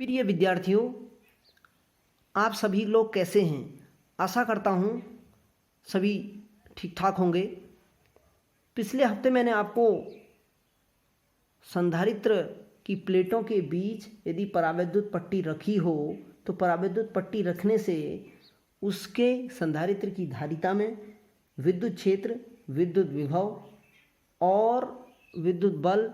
प्रिय विद्यार्थियों, आप सभी लोग कैसे हैं? आशा करता हूँ सभी ठीक ठाक होंगे। पिछले हफ्ते मैंने आपको संधारित्र की प्लेटों के बीच यदि परावैद्युत पट्टी रखी हो तो परावैद्युत पट्टी रखने से उसके संधारित्र की धारिता में विद्युत क्षेत्र, विद्युत विभव और विद्युत बल,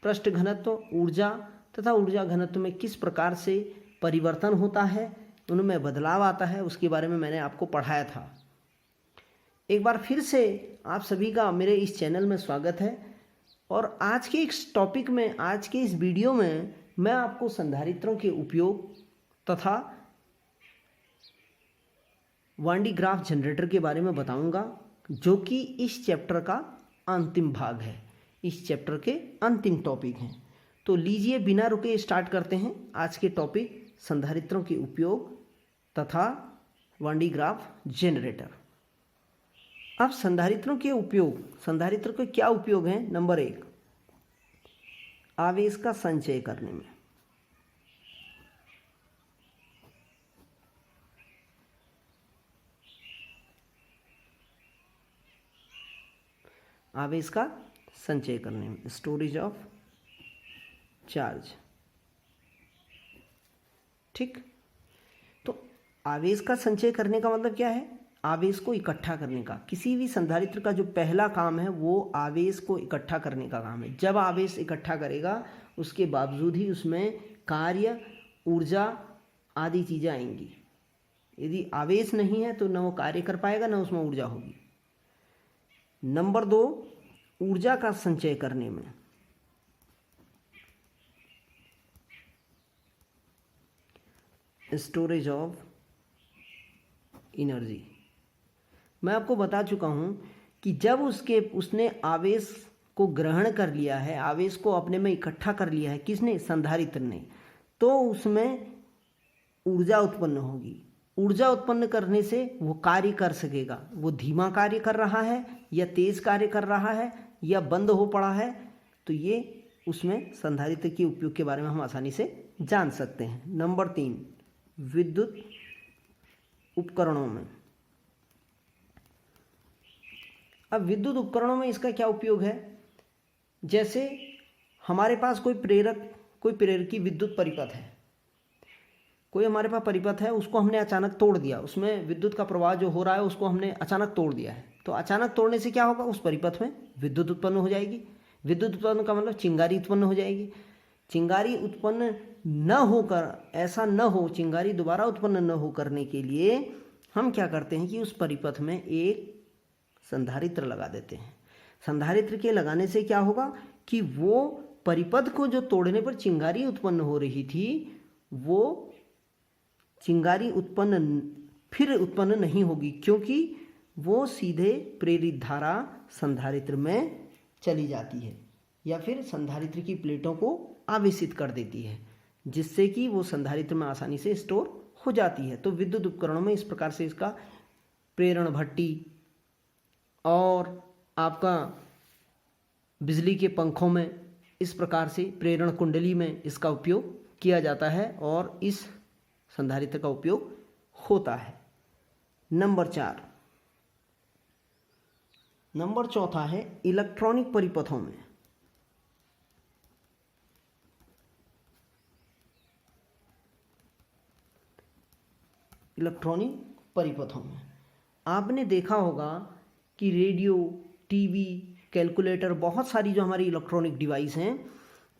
पृष्ठ घनत्व, ऊर्जा तथा ऊर्जा घनत्व में किस प्रकार से परिवर्तन होता है, उनमें बदलाव आता है, उसके बारे में मैंने आपको पढ़ाया था। एक बार फिर से आप सभी का मेरे इस चैनल में स्वागत है। और आज के इस टॉपिक में, आज के इस वीडियो में मैं आपको संधारित्रों के उपयोग तथा वांडी ग्राफ जनरेटर के बारे में बताऊंगा, जो कि इस चैप्टर का अंतिम भाग है, इस चैप्टर के अंतिम टॉपिक हैं। तो लीजिए बिना रुके स्टार्ट करते हैं आज के टॉपिक संधारित्रों के उपयोग तथा वांडी ग्राफ जनरेटर। अब संधारित्रों के उपयोग, संधारित्र के क्या उपयोग हैं? नंबर 1, आवेश का संचय करने में। आवेश का संचय करने में, स्टोरेज ऑफ चार्ज। ठीक, तो आवेश का संचय करने का मतलब क्या है? आवेश को इकट्ठा करने का। किसी भी संधारित्र का जो पहला काम है वो आवेश को इकट्ठा करने का काम है। जब आवेश इकट्ठा करेगा उसके बावजूद ही उसमें कार्य, ऊर्जा आदि चीज़ें आएंगी। यदि आवेश नहीं है तो न वो कार्य कर पाएगा, न उसमें ऊर्जा होगी। नंबर 2, ऊर्जा का संचय करने में। Storage of energy. मैं आपको बता चुका हूँ कि जब उसने आवेश को ग्रहण कर लिया है, आवेश को अपने में इकट्ठा कर लिया है, किसने? संधारित्र ने, तो उसमें ऊर्जा उत्पन्न होगी। ऊर्जा उत्पन्न करने से वो कार्य कर सकेगा। वो धीमा कार्य कर रहा है या तेज कार्य कर रहा है या बंद हो पड़ा है, तो ये उसमें संधारित्र के उपयोग के बारे में हम आसानी से जान सकते हैं। नंबर 3, विद्युत उपकरणों में। अब विद्युत उपकरणों में इसका क्या उपयोग है? जैसे हमारे पास कोई प्रेरकी विद्युत परिपथ है, कोई हमारे पास परिपथ है, उसको हमने अचानक तोड़ दिया, उसमें विद्युत का प्रवाह जो हो रहा है उसको हमने अचानक तोड़ दिया है। तो अचानक तोड़ने से क्या होगा? उस परिपथ में विद्युत उत्पन्न हो जाएगी। विद्युत उत्पन्न का मतलब चिंगारी उत्पन्न हो जाएगी। चिंगारी उत्पन्न न होकर, ऐसा न हो, चिंगारी दोबारा उत्पन्न न हो करने के लिए हम क्या करते हैं कि उस परिपथ में एक संधारित्र लगा देते हैं। संधारित्र के लगाने से क्या होगा कि वो परिपथ को जो तोड़ने पर चिंगारी उत्पन्न हो रही थी, वो चिंगारी फिर उत्पन्न नहीं होगी, क्योंकि वो सीधे प्रेरित धारा संधारित्र में चली जाती है या फिर संधारित्र की प्लेटों को आवेशित कर देती है, जिससे कि वो संधारित्र में आसानी से स्टोर हो जाती है। तो विद्युत उपकरणों में इस प्रकार से इसका प्रेरण भट्टी और आपका बिजली के पंखों में इस प्रकार से प्रेरण कुंडली में इसका उपयोग किया जाता है और इस संधारित्र का उपयोग होता है। नंबर 4, नंबर चौथा है इलेक्ट्रॉनिक परिपथों में। इलेक्ट्रॉनिक परिपथों में आपने देखा होगा कि रेडियो, टीवी, कैलकुलेटर, बहुत सारी जो हमारी इलेक्ट्रॉनिक डिवाइस हैं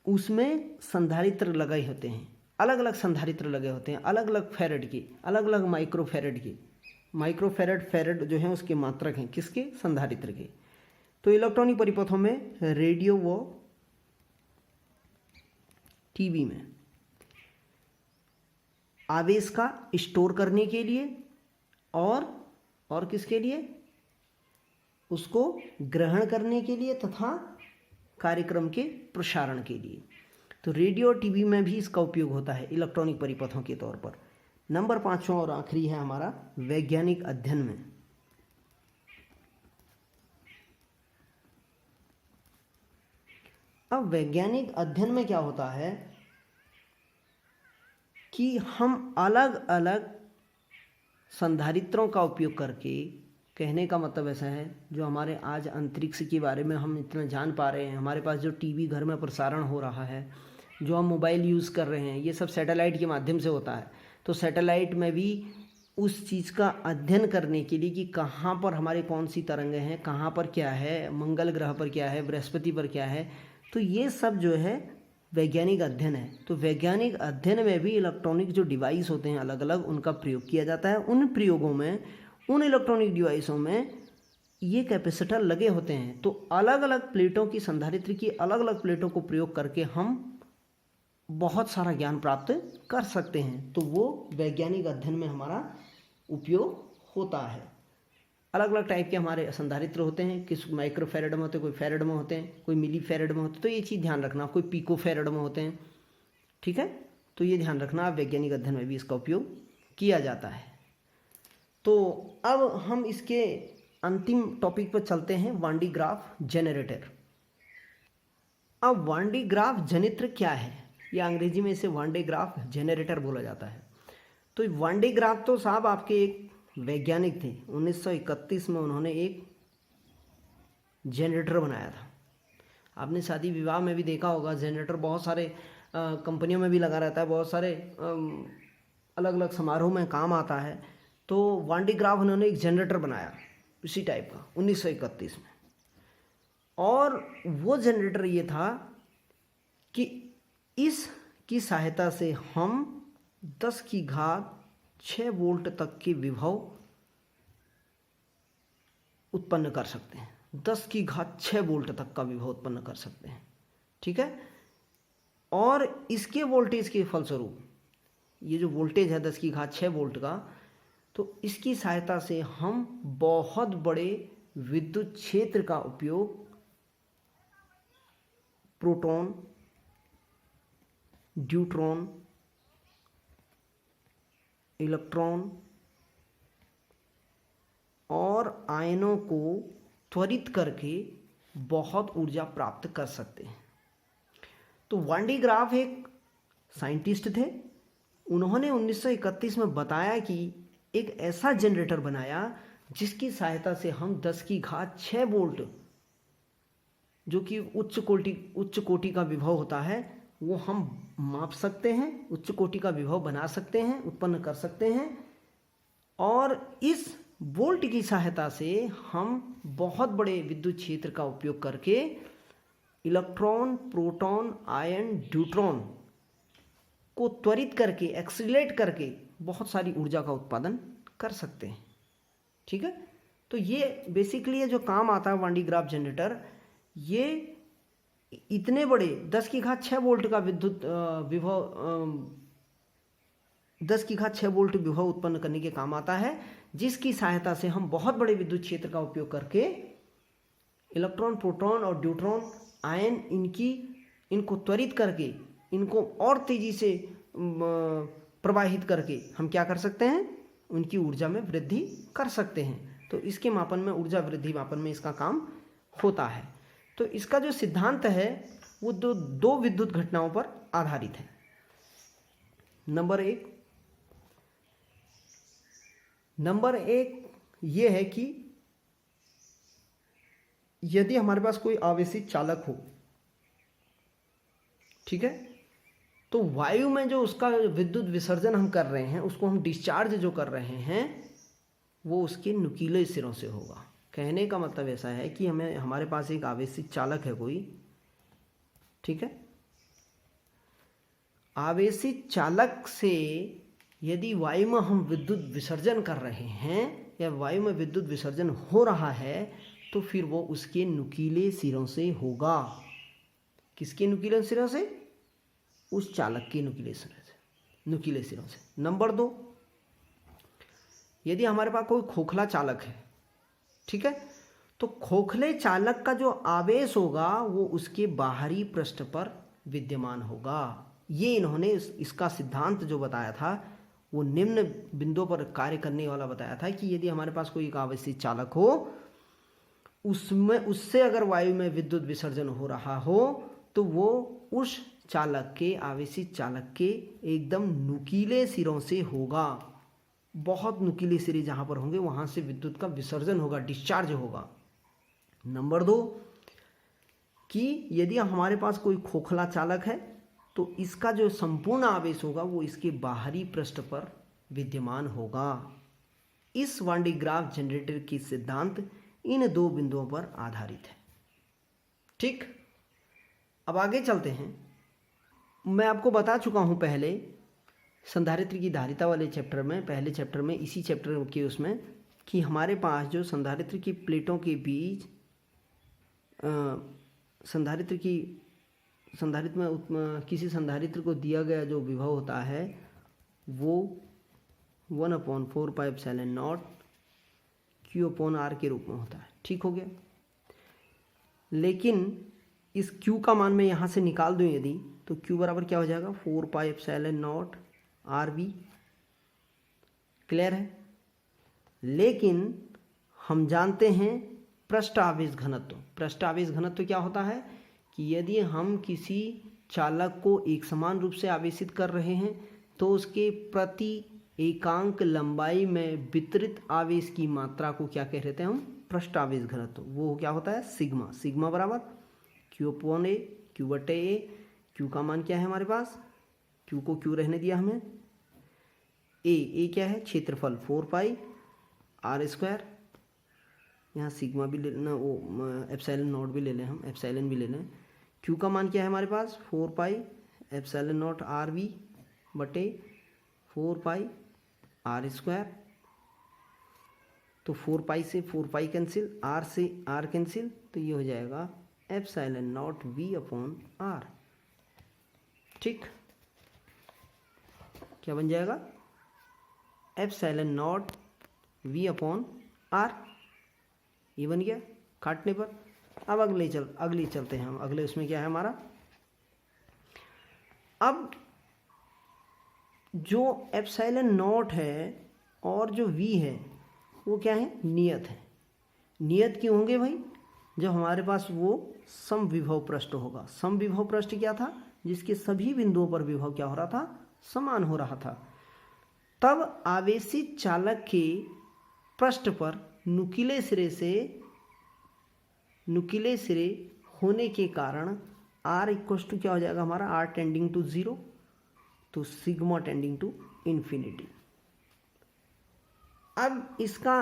उसमें संधारित्र लगे होते हैं। अलग अलग संधारित्र लगे होते हैं, अलग अलग फैरेड के, अलग अलग माइक्रोफैरेड के। माइक्रोफैरेड, फैरेड जो हैं उसके मात्रक हैं, किसके? संधारित्र के। तो इलेक्ट्रॉनिक परिपथों में रेडियो व टीवी में आवेश का स्टोर करने के लिए और किसके लिए? उसको ग्रहण करने के लिए तथा कार्यक्रम के प्रसारण के लिए। तो रेडियो और टीवी में भी इसका उपयोग होता है इलेक्ट्रॉनिक परिपथों के तौर पर। नंबर 5वां और आखिरी है हमारा वैज्ञानिक अध्ययन में। अब वैज्ञानिक अध्ययन में क्या होता है कि हम अलग अलग संधारित्रों का उपयोग करके, कहने का मतलब ऐसा है, जो हमारे आज अंतरिक्ष के बारे में हम इतना जान पा रहे हैं, हमारे पास जो टीवी घर में प्रसारण हो रहा है, जो हम मोबाइल यूज़ कर रहे हैं, ये सब सैटेलाइट के माध्यम से होता है। तो सैटेलाइट में भी उस चीज़ का अध्ययन करने के लिए कि कहाँ पर हमारे कौन सी तरंगें हैं, कहाँ पर क्या है, मंगल ग्रह पर क्या है, बृहस्पति पर क्या है, तो ये सब जो है वैज्ञानिक अध्ययन है। तो वैज्ञानिक अध्ययन में भी इलेक्ट्रॉनिक जो डिवाइस होते हैं अलग अलग, उनका प्रयोग किया जाता है। उन प्रयोगों में, उन इलेक्ट्रॉनिक डिवाइसों में ये कैपेसिटर लगे होते हैं। तो अलग अलग प्लेटों की, संधारित्र की अलग अलग प्लेटों को प्रयोग करके हम बहुत सारा ज्ञान प्राप्त कर सकते हैं। तो वो वैज्ञानिक अध्ययन में हमारा उपयोग होता है। अलग अलग टाइप के हमारे संधारित्र होते हैं, किस माइक्रो फैरेड में होते हैं, कोई फैरेड में होते हैं, कोई मिली फैरेड में होते हैं। तो ये चीज़ ध्यान रखना, कोई पिको फैरेड में होते हैं, ठीक है। तो ये ध्यान रखना, वैज्ञानिक अध्ययन में भी इसका उपयोग किया जाता है। तो अब हम इसके अंतिम टॉपिक पर चलते हैं, वान डी ग्राफ जनरेटर। अब वान डी ग्राफ जनित्र क्या है, या अंग्रेजी में इसे वान डी ग्राफ जनरेटर बोला जाता है। तो वान डी ग्राफ तो साहब आपके एक वैज्ञानिक थे, 1931 में उन्होंने एक जनरेटर बनाया था। आपने शादी विवाह में भी देखा होगा, जनरेटर बहुत सारे कंपनियों में भी लगा रहता है, बहुत सारे अलग अलग समारोह में काम आता है। तो वान डी ग्राफ उन्होंने एक जनरेटर बनाया इसी टाइप का 1931 में। और वो जनरेटर ये था कि इसकी सहायता से हम 10 की घात 6 वोल्ट तक की विभव उत्पन्न कर सकते हैं। 10 की घात 6 वोल्ट तक का विभव उत्पन्न कर सकते हैं, ठीक है। और इसके वोल्टेज के फलस्वरूप, ये जो वोल्टेज है 10 की घात 6 वोल्ट का, तो इसकी सहायता से हम बहुत बड़े विद्युत क्षेत्र का उपयोग प्रोटॉन, न्यूट्रॉन, इलेक्ट्रॉन और आयनों को त्वरित करके बहुत ऊर्जा प्राप्त कर सकते हैं। तो वान डी ग्राफ एक साइंटिस्ट थे, उन्होंने 1931 में बताया कि एक ऐसा जनरेटर बनाया जिसकी सहायता से हम 10 की घात 6 वोल्ट, जो कि उच्च कोटि का विभव होता है, वो हम माप सकते हैं, उच्च कोटि का विभव बना सकते हैं, उत्पन्न कर सकते हैं। और इस वोल्ट की सहायता से हम बहुत बड़े विद्युत क्षेत्र का उपयोग करके इलेक्ट्रॉन, प्रोटॉन, आयन, न्यूट्रॉन को त्वरित करके, एक्सीलरेट करके बहुत सारी ऊर्जा का उत्पादन कर सकते हैं, ठीक है। तो ये बेसिकली ये जो काम आता है वान डी ग्राफ जनरेटर, ये इतने बड़े 10 की घात 6 वोल्ट का विद्युत विभव 10 की घात 6 वोल्ट विभव उत्पन्न करने के काम आता है, जिसकी सहायता से हम बहुत बड़े विद्युत क्षेत्र का उपयोग करके इलेक्ट्रॉन, प्रोटॉन और न्यूट्रॉन, आयन, इनको त्वरित करके, इनको और तेजी से प्रवाहित करके हम क्या कर सकते हैं, उनकी ऊर्जा में वृद्धि कर सकते हैं। तो इसके मापन में, ऊर्जा वृद्धि मापन में इसका काम होता है। तो इसका जो सिद्धांत है वो दो विद्युत घटनाओं पर आधारित है। नंबर एक ये है कि यदि हमारे पास कोई आवेशित चालक हो, ठीक है, तो वायु में जो उसका विद्युत विसर्जन हम कर रहे हैं, उसको हम डिस्चार्ज जो कर रहे हैं, वो उसके नुकीले सिरों से होगा। कहने का मतलब ऐसा है कि हमारे पास एक आवेशित चालक है कोई, ठीक है। आवेशित चालक से यदि वायु में हम विद्युत विसर्जन कर रहे हैं या वायु में विद्युत विसर्जन हो रहा है, तो फिर वो उसके नुकीले सिरों से होगा। किसके नुकीले सिरों से? उस चालक के नुकीले सिरों से। नंबर 2, यदि हमारे पास कोई खोखला चालक है, ठीक है, तो खोखले चालक का जो आवेश होगा वो उसके बाहरी पृष्ठ पर विद्यमान होगा। ये इन्होंने इसका सिद्धांत जो बताया था वो निम्न बिंदुओं पर कार्य करने वाला बताया था कि यदि हमारे पास कोई एक आवेशित चालक हो, उससे अगर वायु में विद्युत विसर्जन हो रहा हो, तो वो उस चालक के, आवेशित चालक के एकदम नुकीले सिरों से होगा। बहुत नुकीले सिरे जहाँ पर होंगे वहाँ से विद्युत का विसर्जन होगा, डिस्चार्ज होगा। नंबर 2 कि यदि हमारे पास कोई खोखला चालक है तो इसका जो संपूर्ण आवेश होगा वो इसके बाहरी पृष्ठ पर विद्यमान होगा। इस वान डी ग्राफ जनरेटर की सिद्धांत इन 2 बिंदुओं पर आधारित है। ठीक, अब आगे चलते हैं। मैं आपको बता चुका हूँ पहले संधारित्र की धारिता वाले चैप्टर में, पहले चैप्टर में, इसी चैप्टर के उसमें, कि हमारे पास जो संधारित्र की प्लेटों के बीच संधारित्र में किसी संधारित्र को दिया गया जो विभव होता है वो 1/4πε0 Q/R के रूप में होता है। ठीक हो गया। लेकिन इस Q का मान मैं यहाँ से निकाल दूँ यदि, तो Q बराबर क्या हो जाएगा, 4πε0 RV। क्लियर है। लेकिन हम जानते हैं पृष्ठ आवेश घनत्व। पृष्ठ आवेश घनत्व क्या होता है कि यदि हम किसी चालक को एक समान रूप से आवेशित कर रहे हैं तो उसके प्रति एकांक लंबाई में वितरित आवेश की मात्रा को क्या कह रहे थे हम, पृष्ठ आवेश घनत्व। वो क्या होता है, सिग्मा। सिग्मा बराबर Q/A, Q/A। Q का मान क्या है हमारे पास, Q को Q रहने दिया हमें। A क्या है, क्षेत्रफल 4πr²। यहाँ सिग्मा भी ले लेना, वो ε0 भी ले लें, हम एप्सिलॉन भी ले लें। Q का मान क्या है हमारे पास, 4πε0 RV बटे 4πr²। तो 4π से 4π कैंसिल, R से R कैंसिल, तो ये हो जाएगा ε0 V/R। ठीक, क्या बन जाएगा, ε0 V/R। ये बन गया काटने पर। अब अगली चलते हैं हम। अगले उसमें क्या है हमारा, अब जो ε0 है और जो V है वो क्या है, नियत है। नियत क्यों होंगे भाई, जब हमारे पास वो समविभव पृष्ठ होगा। समविभव पृष्ठ क्या था, जिसके सभी बिंदुओं पर विभव क्या हो रहा था, समान हो रहा था। तब आवेशित चालक के पृष्ठ पर नुकीले सिरे होने के कारण R इक्वल्स टू क्या हो जाएगा हमारा, R टेंडिंग टू 0, तो सिग्मा टेंडिंग टू इन्फिनिटी। अब इसका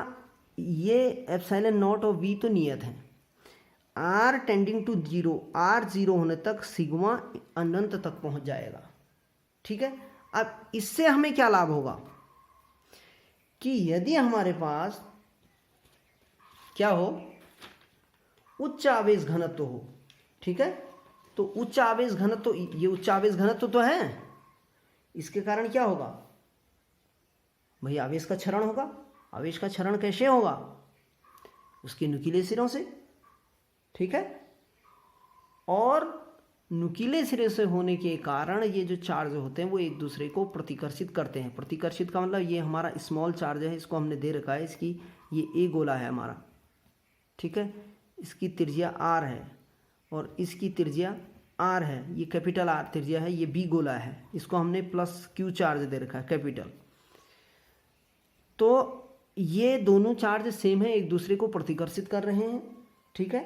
ये ε0 और V तो नियत है। R टेंडिंग टू 0, R 0 होने तक सिग्मा अनंत तक पहुंच जाएगा। ठीक है। अब इससे हमें क्या लाभ होगा कि यदि हमारे पास क्या हो, उच्च आवेश घनत्व हो, ठीक है, तो उच्च आवेश घनत्व, ये उच्च आवेश घनत्व तो है, इसके कारण क्या होगा भाई, आवेश का क्षरण होगा। आवेश का क्षरण कैसे होगा, उसके नुकीले सिरों से। ठीक है, और नुकीले सिरे से होने के कारण ये जो चार्ज होते हैं वो एक दूसरे को प्रतिकर्षित करते हैं। प्रतिकर्षित का मतलब ये हमारा स्मॉल चार्ज है, इसको हमने दे रखा है, इसकी ये ए गोला है हमारा। ठीक है, इसकी त्रिज्या R है और इसकी त्रिज्या R है, ये कैपिटल R त्रिज्या है, ये बी गोला है, इसको हमने प्लस Q चार्ज दे रखा है कैपिटल। तो ये दोनों चार्ज सेम है, एक दूसरे को प्रतिकर्षित कर रहे हैं। ठीक है,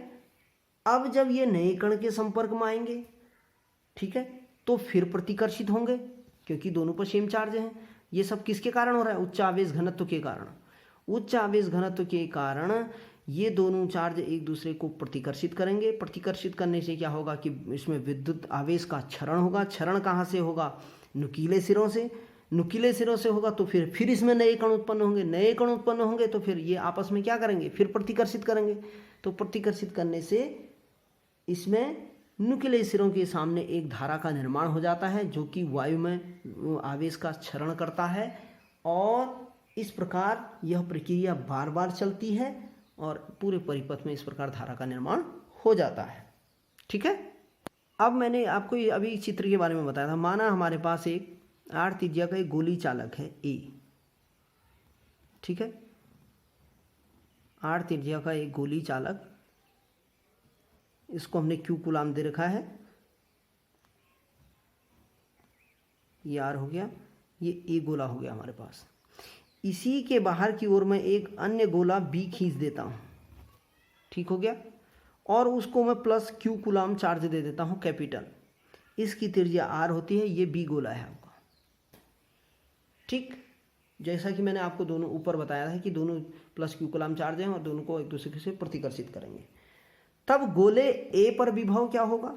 अब जब ये नए कण के संपर्क में आएंगे, ठीक है, तो फिर प्रतिकर्षित होंगे क्योंकि दोनों पर सेम चार्ज हैं। ये सब किसके कारण हो रहा है, उच्च आवेश घनत्व के कारण। उच्च आवेश घनत्व के कारण ये दोनों चार्ज एक दूसरे को प्रतिकर्षित करेंगे। प्रतिकर्षित करने से क्या होगा कि इसमें विद्युत आवेश का क्षरण होगा। क्षरण कहाँ से होगा, नुकीले सिरों से। नुकीले सिरों से होगा तो फिर इसमें नए कण उत्पन्न होंगे। नए कण उत्पन्न होंगे तो फिर ये आपस में क्या करेंगे, फिर प्रतिकर्षित करेंगे। तो प्रतिकर्षित करने से इसमें नुकीले सिरों के सामने एक धारा का निर्माण हो जाता है जो कि वायु में आवेश का क्षरण करता है, और इस प्रकार यह प्रक्रिया बार बार चलती है और पूरे परिपथ में इस प्रकार धारा का निर्माण हो जाता है। ठीक है, अब मैंने आपको ये अभी चित्र के बारे में बताया था। माना हमारे पास एक R त्रिज्या का एक गोली चालक है A। ठीक है, R त्रिज्या का एक गोली चालक, इसको हमने Q कूलाम दे रखा है। ये R हो गया, ये A गोला हो गया हमारे पास। इसी के बाहर की ओर मैं एक अन्य गोला B खींच देता हूँ, ठीक हो गया, और उसको मैं प्लस Q कूलाम चार्ज दे देता हूँ कैपिटल। इसकी त्रिज्या R होती है, ये B गोला है आपका, ठीक। जैसा कि मैंने आपको दोनों ऊपर बताया था कि दोनों प्लस Q कूलाम चार्ज हैं और दोनों को एक दूसरे से प्रतिकर्षित करेंगे। तब गोले A पर विभव क्या होगा?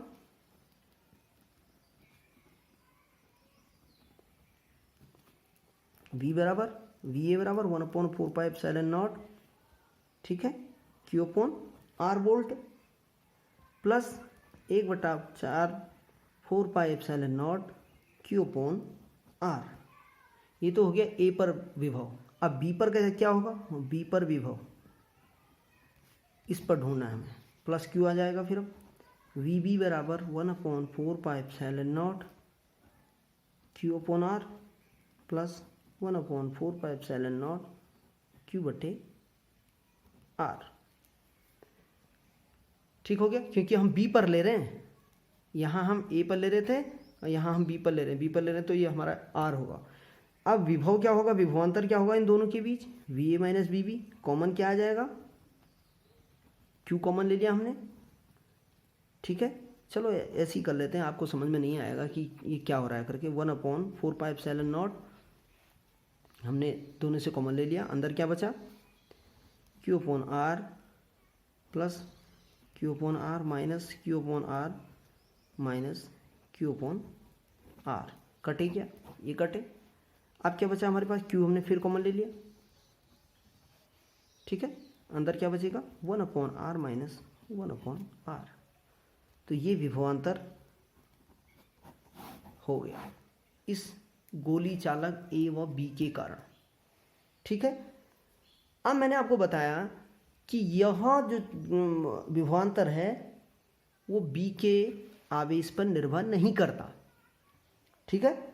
V बराबर VA बराबर 1/4πε0, ठीक है, Q/R वोल्ट प्लस 1/4πε0 Q/R। ये तो हो गया A पर विभव। अब B पर कैसे क्या होगा? B पर विभव इस पर ढूंढना है हमें, प्लस Q आ जाएगा। फिर अब VB बराबर 1/4πε0 Q/R प्लस 1/4πε0 Q/R, ठीक हो गया, क्योंकि हम B पर ले रहे हैं, यहाँ हम A पर ले रहे थे और यहाँ हम B पर ले रहे हैं, B पर ले रहे हैं, तो ये हमारा R होगा। अब विभव क्या होगा, विभवांतर क्या होगा इन दोनों के बीच? VA माइनस VB, कॉमन क्या आ जाएगा? Q कॉमन ले लिया हमने, ठीक है। चलो ऐसे ही कर लेते हैं, आपको समझ में नहीं आएगा कि ये क्या हो रहा है करके। 1/4πε0 हमने दोनों से कॉमन ले लिया, अंदर क्या बचा? Q/R plus Q/R minus Q/R minus Q/R, कटे क्या? ये कटे। अब क्या बचा हमारे पास? Q हमने फिर कॉमन ले लिया, ठीक है, अंदर क्या बचेगा? 1/R minus 1/R। तो ये विभवांतर हो गया इस गोली चालक A व B के कारण, ठीक है। अब मैंने आपको बताया कि यह जो विभवांतर है वो B के आवेश पर निर्भर नहीं करता, ठीक है।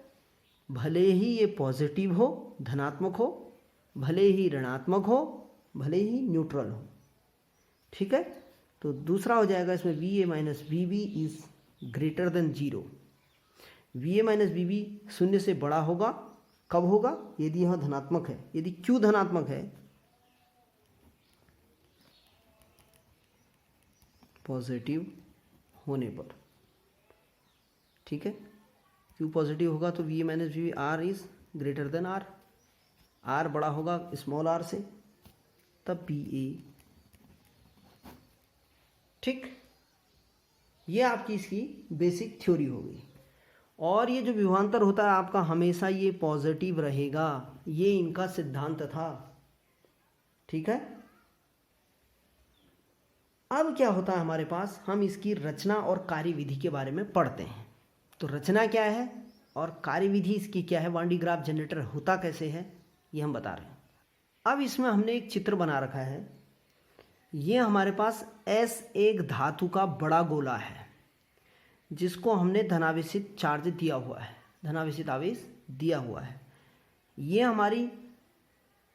भले ही ये पॉजिटिव हो, धनात्मक हो, भले ही ऋणात्मक हो, भले ही न्यूट्रल हो, ठीक है। तो दूसरा हो जाएगा इसमें VA minus VB is greater than 0। VA minus VB शून्य से बड़ा होगा, कब होगा? यदि यह धनात्मक है, यदि Q धनात्मक है, पॉजिटिव होने पर, ठीक है। Q पॉजिटिव होगा तो VA minus VB R is greater than R, R बड़ा होगा स्मॉल r से, तब PA, ठीक। ये आपकी इसकी बेसिक थ्योरी हो गई। और ये जो विभवांतर होता है आपका हमेशा ये पॉजिटिव रहेगा, ये इनका सिद्धांत था, ठीक है। अब क्या होता है हमारे पास, हम इसकी रचना और कार्यविधि के बारे में पढ़ते हैं। तो रचना क्या है और कार्यविधि इसकी क्या है, वान डी ग्राफ जनरेटर होता कैसे है, ये हम बता रहे हैं। अब इसमें हमने एक चित्र बना रखा है। ये हमारे पास S एक धातु का बड़ा गोला है जिसको हमने धनावेशित चार्ज दिया हुआ है, धनावेशित आवेश दिया हुआ है। ये हमारी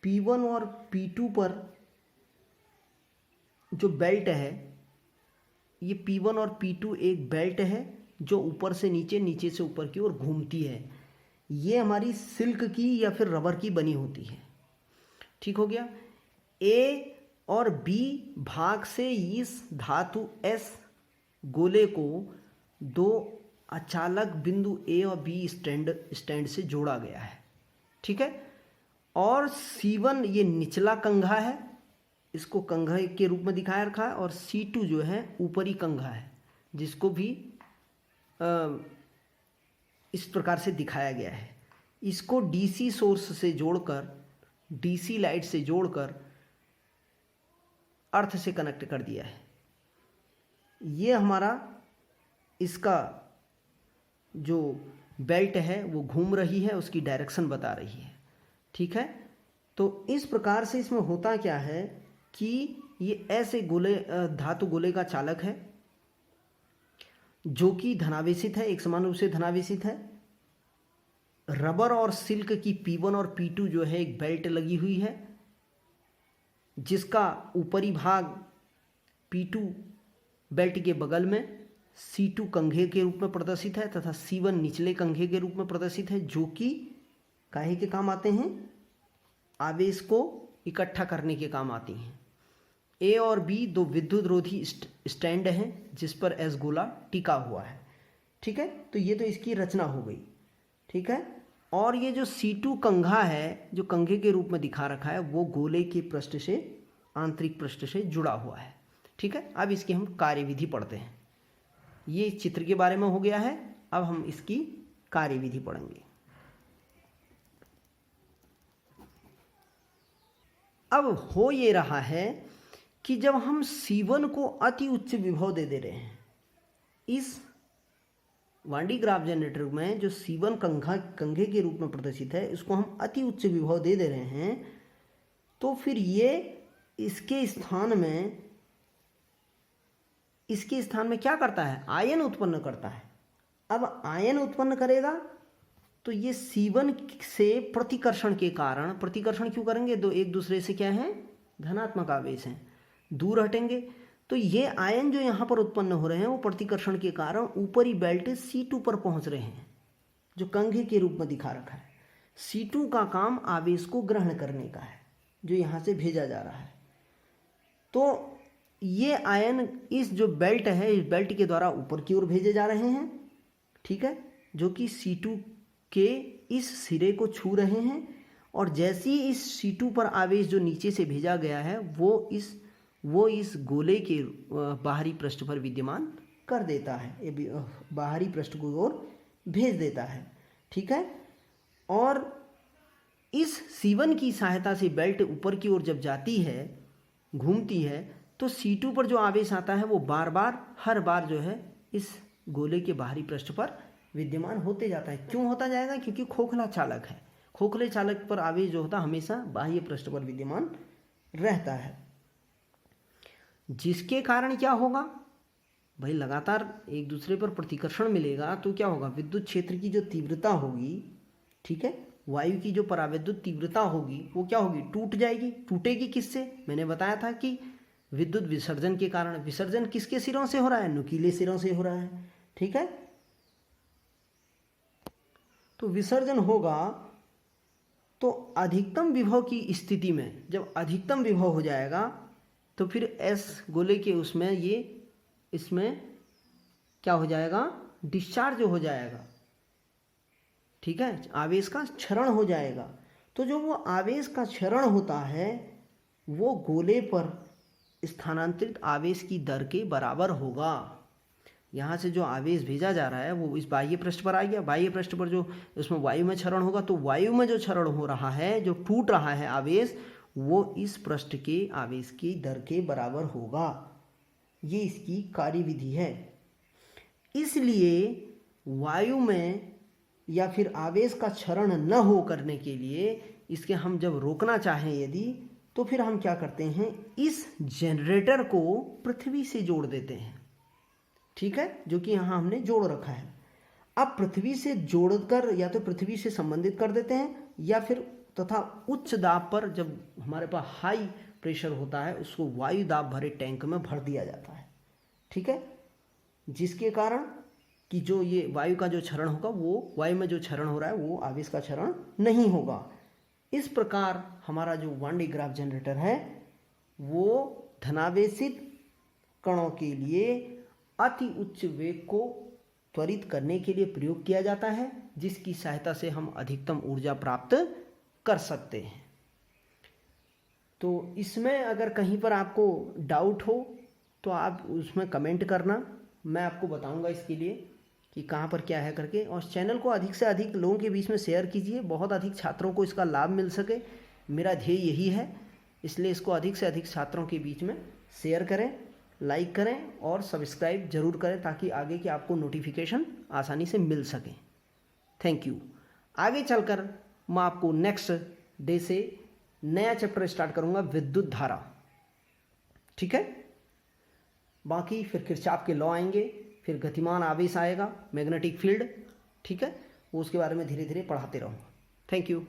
P1 और P2 पर जो बेल्ट है, ये P1 और P2 एक बेल्ट है जो ऊपर से नीचे, नीचे से ऊपर की ओर घूमती है। ये हमारी सिल्क की या फिर रबर की बनी होती है, ठीक हो गया। A और B भाग से इस धातु S गोले को दो अचालक बिंदु A और B स्टैंड से जोड़ा गया है, ठीक है। और C1 ये निचला कंघा है, इसको कंघा के रूप में दिखाया रखा है, और C2 जो है ऊपरी कंघा है जिसको भी इस प्रकार से दिखाया गया है। इसको DC सोर्स से जोड़कर, DC लाइट से जोड़कर अर्थ से कनेक्ट कर दिया है। ये हमारा इसका जो बेल्ट है वो घूम रही है, उसकी डायरेक्शन बता रही है, ठीक है। तो इस प्रकार से इसमें होता क्या है कि ये ऐसे गोले, धातु गोले का चालक है जो कि धनावेशित है, एक समान रूप से धनावेशित है। रबर और सिल्क की P1 और P2 जो है एक बेल्ट लगी हुई है जिसका ऊपरी भाग P2 बेल्ट के बगल में C2 कंघे के रूप में प्रदर्शित है तथा C1 निचले कंघे के रूप में प्रदर्शित है, जो कि काहे के काम आते हैं, आवेश को इकट्ठा करने के काम आती हैं। A और B दो विद्युत रोधी स्टैंड हैं जिस पर S गोला टिका हुआ है। ठीक है, तो ये तो इसकी रचना हो गई। ठीक है, और ये जो C2 कंघा है जो कंघे के रूप में दिखा रखा है वो गोले के पृष्ठ से, आंतरिक पृष्ठ से जुड़ा हुआ है। ठीक है, अब इसकी हम कार्यविधि पढ़ते हैं। ये चित्र के बारे में हो गया है, अब हम इसकी कार्यविधि पढ़ेंगे। अब हो ये रहा है कि जब हम C1 को अति उच्च विभव दे रहे हैं, इस वान डी ग्राफ जनरेटर में जो C1 कंघे के रूप में प्रदर्शित है, इसको हम अति उच्च विभव दे रहे हैं, तो फिर ये इसके स्थान में क्या करता है, आयन उत्पन्न करता है। अब आयन उत्पन्न करेगा तो ये C1 से प्रतिकर्षण के कारण, प्रतिकर्षण क्यों करेंगे, दो एक दूसरे से क्या है, धनात्मक आवेश हैं, दूर हटेंगे, तो ये आयन जो यहाँ पर उत्पन्न हो रहे हैं वो प्रतिकर्षण के कारण ऊपरी बेल्ट C2 पर पहुँच रहे हैं, जो कंघे के रूप में दिखा रखा है। C2 का काम आवेश को ग्रहण करने का है जो यहाँ से भेजा जा रहा है। तो ये आयन इस जो बेल्ट है, इस बेल्ट के द्वारा ऊपर की ओर भेजे जा रहे हैं। ठीक है, जो कि C2 के इस सिरे को छू रहे हैं, और जैसे ही इस C2 पर आवेश जो नीचे से भेजा गया है वो इस गोले के बाहरी पृष्ठ पर विद्यमान कर देता है, बाहरी पृष्ठ को ओर भेज देता है। ठीक है, और इस C1 की सहायता से बेल्ट ऊपर की ओर जब जाती है, घूमती है, तो C2 पर जो आवेश आता है वो हर बार जो है इस गोले के बाहरी पृष्ठ पर विद्यमान होते जाता है। क्यों होता जाएगा, क्योंकि खोखला चालक है। खोखले चालक पर आवेश जो होता है हमेशा बाह्य पृष्ठ पर विद्यमान रहता है, जिसके कारण क्या होगा भाई, लगातार एक दूसरे पर प्रतिकर्षण मिलेगा तो क्या होगा, विद्युत क्षेत्र की जो तीव्रता होगी, ठीक है, वायु की जो परावैद्युत तीव्रता होगी वो क्या होगी, टूट जाएगी। टूटेगी किससे, मैंने बताया था कि विद्युत विसर्जन के कारण। विसर्जन किसके सिरों से हो रहा है, नुकीले सिरों से हो रहा है। ठीक है, तो विसर्जन होगा तो अधिकतम विभव की स्थिति में, जब अधिकतम विभव हो जाएगा तो फिर S गोले के इसमें क्या हो जाएगा, डिस्चार्ज हो जाएगा। ठीक है, आवेश का क्षरण हो जाएगा। तो जो वो आवेश का क्षरण होता है वो गोले पर स्थानांतरित आवेश की दर के बराबर होगा। यहाँ से जो आवेश भेजा जा रहा है वो इस बाह्य पृष्ठ पर आ गया, बाह्य पृष्ठ पर जो उसमें वायु में क्षरण होगा, तो वायु में जो क्षरण हो रहा है, जो टूट रहा है आवेश, वो इस पृष्ठ के आवेश की दर के बराबर होगा। ये इसकी कार्यविधि है। इसलिए वायु में या फिर आवेश का क्षरण न हो करने के लिए, इसके हम जब रोकना चाहें यदि, तो फिर हम क्या करते हैं, इस जनरेटर को पृथ्वी से जोड़ देते हैं। ठीक है, जो कि यहाँ हमने जोड़ रखा है। अब पृथ्वी से जोड़कर या तो पृथ्वी से संबंधित कर देते हैं, या फिर तथा उच्च दाब पर जब हमारे पास हाई प्रेशर होता है उसको वायु दाब भरे टैंक में भर दिया जाता है। ठीक है, जिसके कारण कि जो ये वायु का जो क्षरण होगा, वो वायु में जो क्षरण हो रहा है वो आवेश का क्षरण नहीं होगा। इस प्रकार हमारा जो वान डी ग्राफ जनरेटर है वो धनावेशित कणों के लिए अति उच्च वेग को त्वरित करने के लिए प्रयोग किया जाता है, जिसकी सहायता से हम अधिकतम ऊर्जा प्राप्त कर सकते हैं। तो इसमें अगर कहीं पर आपको डाउट हो तो आप उसमें कमेंट करना, मैं आपको बताऊंगा इसके लिए कि कहाँ पर क्या है करके। और चैनल को अधिक से अधिक लोगों के बीच में शेयर कीजिए, बहुत अधिक छात्रों को इसका लाभ मिल सके, मेरा ध्येय यही है। इसलिए इसको अधिक से अधिक छात्रों के बीच में शेयर करें, लाइक करें और सब्सक्राइब जरूर करें, ताकि आगे के आपको नोटिफिकेशन आसानी से मिल सके। Thank you. आगे चलकर मैं आपको नेक्स्ट डे से नया चैप्टर स्टार्ट करूंगा, विद्युत धारा। ठीक है, बाकी फिर किरचॉफ के लॉ आएंगे, फिर गतिमान आवेश आएगा, मैग्नेटिक फील्ड। ठीक है, वो उसके बारे में धीरे धीरे पढ़ाते रहूँगा। Thank you.